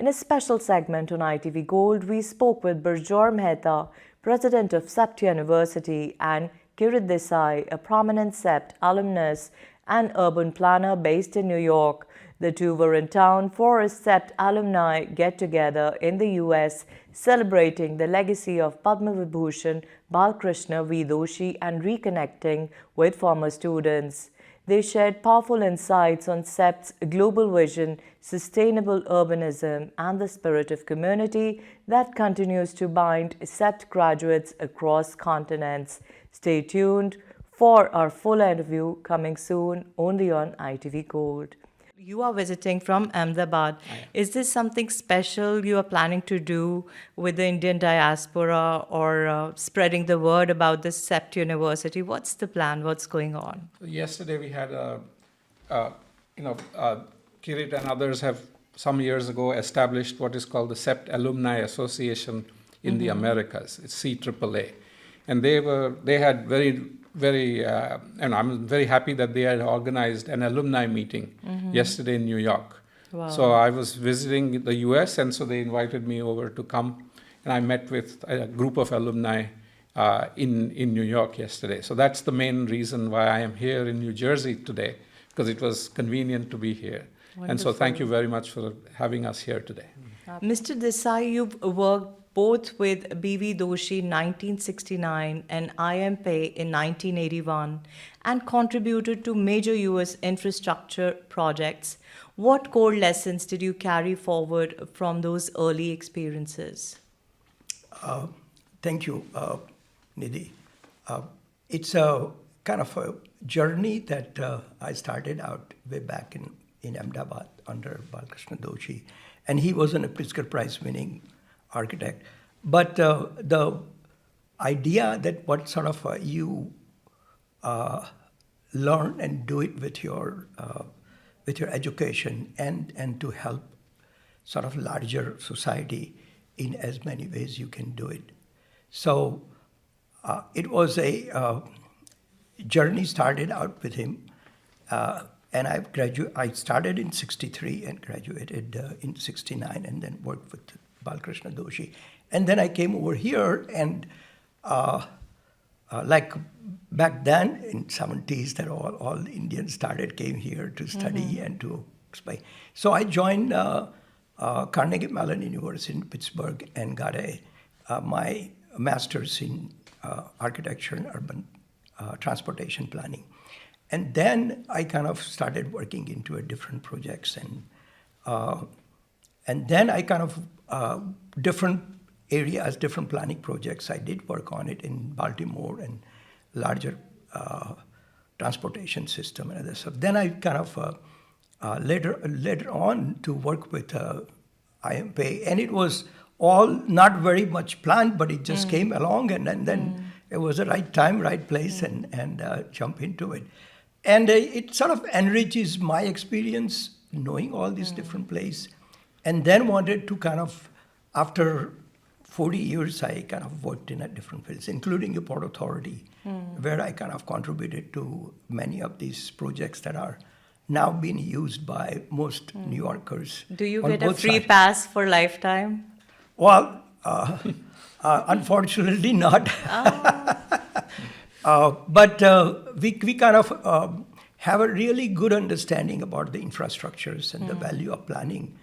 a special segment on ITV Gold, we spoke with Barjor Mehta, president of CEPT University, and Kirit Desai, a prominent CEPT alumnus and urban planner based in New York. The two were in town for a CEPT alumni get-together in the US, celebrating the legacy of Padma Vibhushan Balkrishna V Doshi and reconnecting with former students. They shared powerful insights on CEPT's global vision, sustainable urbanism, and the spirit of community that continues to bind CEPT graduates across continents. Stay tuned for our full interview coming soon only on ITV Gold. You are visiting from Ahmedabad. Is this something special you are planning to do with the Indian diaspora or spreading the word about this CEPT University? What's the plan? What's going on? Yesterday we had Kirit and others have some years ago established what is called the CEPT Alumni Association in the Americas. It's CEEAA. And they had and I'm very happy that they had organized an alumni meeting yesterday in New York. Wow. So I was visiting the US, and so they invited me over to come, and I met with a group of alumni in New York yesterday. So that's the main reason why I am here in New Jersey today, because it was convenient to be here. Wonderful. And so thank you very much for having us here today. Mr. Desai, you've worked both with B.V. Doshi in 1969 and IMPE in 1981 and contributed to major U.S. infrastructure projects. What core lessons did you carry forward from those early experiences? Thank you, Nidhi. It's a kind of a journey that I started out way back in Ahmedabad under Balkrishna Doshi. And he was a Pritzker Prize winning architect. But the idea that what sort of you learn and do it with your education and to help sort of larger society in as many ways you can do it. So it was a journey started out with him. And I started in 63 and graduated in 69 and then worked with Balkrishna Doshi. And then I came over here and like back then in 70s that all Indians came here to study and to explain. So I joined Carnegie Mellon University in Pittsburgh and got my master's in architecture and urban transportation planning. And then I kind of started working into different projects, and then I kind of different areas, different planning projects. I did work on it in Baltimore and larger transportation system and other stuff. Then I kind of later on to work with IMPE, and it was all not very much planned, but it just came along, and then it was the right time, right place, and jump into it. And it sort of enriches my experience knowing all these different places. And then wanted to kind of, after 40 years, I kind of worked in different fields, including the Port Authority, where I kind of contributed to many of these projects that are now being used by most New Yorkers. Do you get a free pass for lifetime? Well, unfortunately not. But we kind of have a really good understanding about the infrastructures and the value of planning.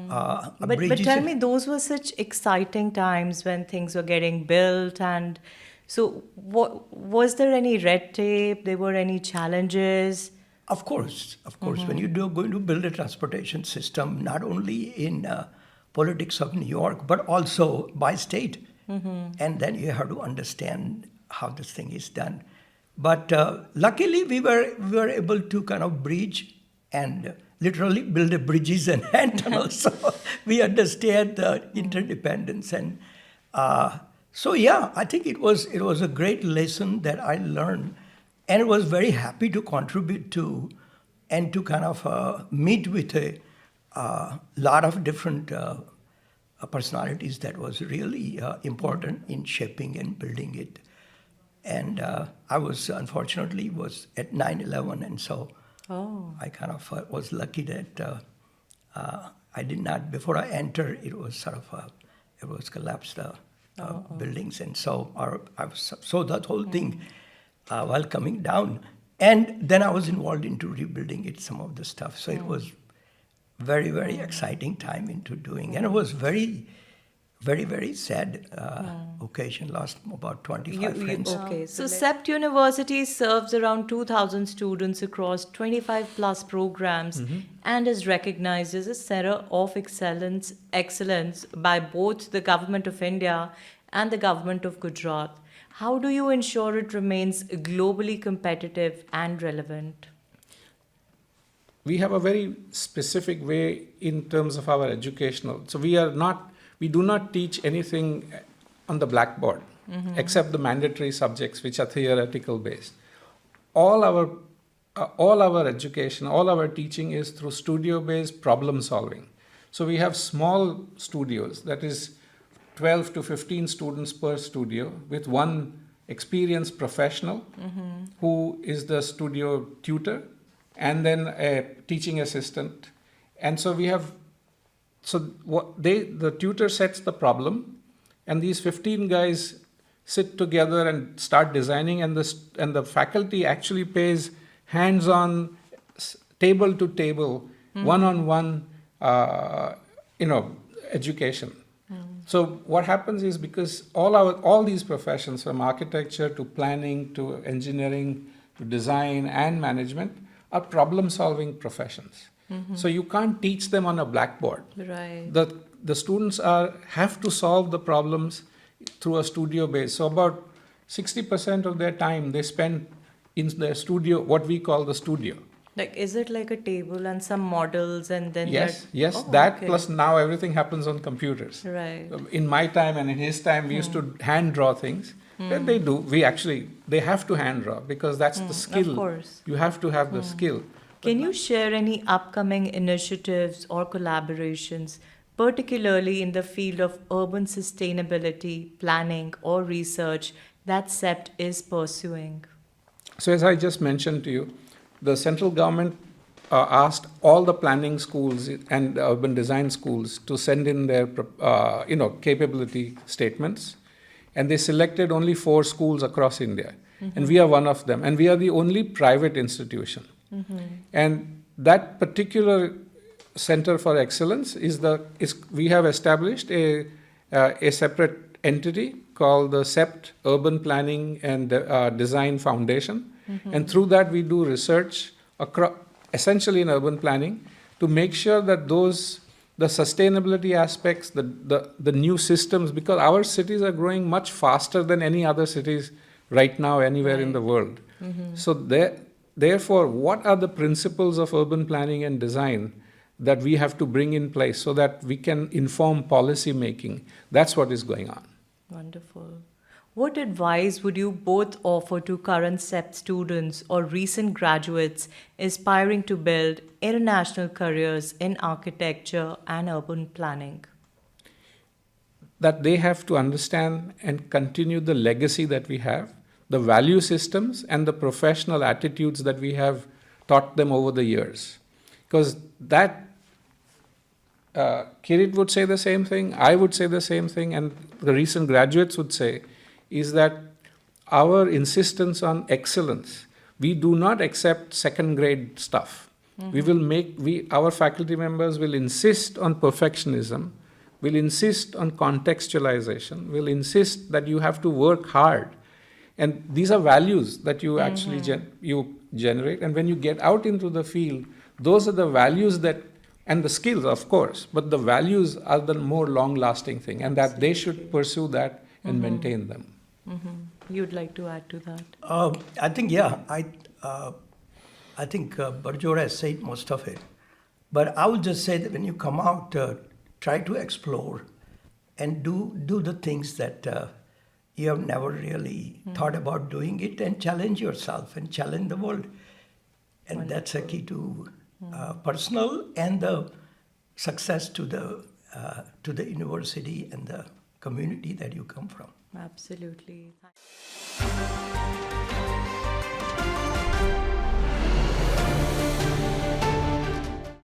But tell me, those were such exciting times when things were getting built. And so was there any red tape? There were any challenges? Of course. When you're going to build a transportation system, not only in politics of New York, but also by state. And then you have to understand how this thing is done. But luckily, we were able to kind of bridge and literally build bridges and tunnels. So we understand the interdependence. And so, yeah, I think it was a great lesson that I learned. And I was very happy to contribute to and to kind of meet with a lot of different personalities that was really important in shaping and building it. And I was, unfortunately, was at 9/11, and so I kind of was lucky that I did not, before I entered, it was sort of it was collapsed buildings. And so so that whole thing while coming down. And then I was involved into rebuilding it, some of the stuff. So it was very, very exciting time into doing. And it was very, very sad occasion. Lost about 25 friends. Okay, so CEPT University serves around 2,000 students across 25 plus programs and is recognized as a center of excellence by both the Government of India and the Government of Gujarat. How do you ensure it remains globally competitive and relevant? We have a very specific way in terms of our educational. So we do not teach anything on the blackboard except the mandatory subjects which are theoretical based. All our education, all our teaching is through studio based problem solving. So we have small studios, that is 12 to 15 students per studio, with one experienced professional who is the studio tutor, and then a teaching assistant. And so the tutor sets the problem, and these 15 guys sit together and start designing, and the faculty actually pays hands-on, table to table, one-on-one, education. So what happens is, because all these professions, from architecture to planning to engineering to design and management, are problem-solving professions. So you can't teach them on a blackboard. Right. The students have to solve the problems through a studio base. So about 60% of their time they spend in their studio, what we call the studio. Like, is it like a table and some models and then Yes, okay. plus now everything happens on computers. Right. In my time and in his time, we used to hand draw things. Then they do. They have to hand draw, because that's the skill. Of course. You have to have the skill. Can you share any upcoming initiatives or collaborations, particularly in the field of urban sustainability, planning, or research that CEPT is pursuing? So as I just mentioned to you, the central government asked all the planning schools and urban design schools to send in their capability statements, and they selected only 4 schools across India, and we are one of them, and we are the only private institution. And that particular Center for Excellence we have established a separate entity called the CEPT Urban Planning and Design Foundation. And through that, we do research essentially in urban planning, to make sure that the sustainability aspects, the new systems, because our cities are growing much faster than any other cities right now anywhere in the world. So therefore, what are the principles of urban planning and design that we have to bring in place so that we can inform policy making? That's what is going on. Wonderful. What advice would you both offer to current CEPT students or recent graduates aspiring to build international careers in architecture and urban planning? That they have to understand and continue the legacy that we have, the value systems and the professional attitudes that we have taught them over the years. Because that, Kirit would say the same thing, I would say the same thing, and the recent graduates would say, is that our insistence on excellence, we do not accept second grade stuff. Our faculty members will insist on perfectionism, will insist on contextualization, will insist that you have to work hard. And these are values that you actually you generate. And when you get out into the field, those are the values and the skills, of course, but the values are the more long-lasting thing, and that they should pursue that and maintain them. You'd like to add to that? I think, I think Barjor has said most of it. But I would just say that when you come out, try to explore and do the things that you have never really thought about doing it, and challenge yourself and challenge the world. And wonderful. That's a key to personal and the success to the university and the community that you come from. Absolutely.